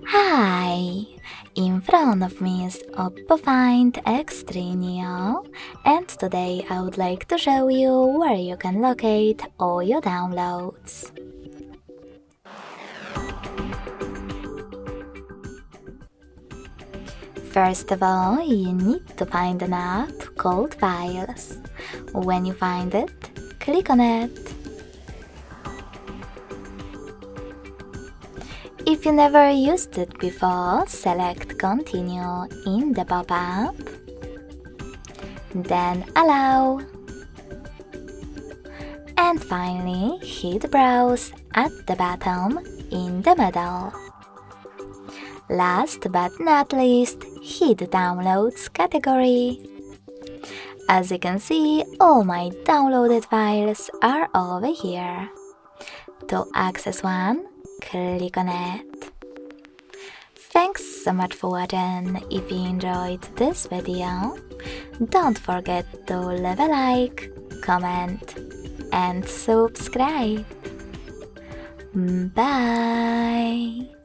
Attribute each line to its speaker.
Speaker 1: Hi! In front of me is OPPO Find X3 Neo, and today I would like to show you where you can locate all your downloads. First of all, you need to find an app called Files. When you find it, click on it. If you never used it before, select Continue in the pop-up, then Allow, and finally hit Browse at the bottom in the middle. Last but not least, hit Downloads category. As you can see, all my downloaded files are over here. To access one, click on it. Thanks so much for watching. If you enjoyed this video, don't forget to leave a like, comment and subscribe. Bye!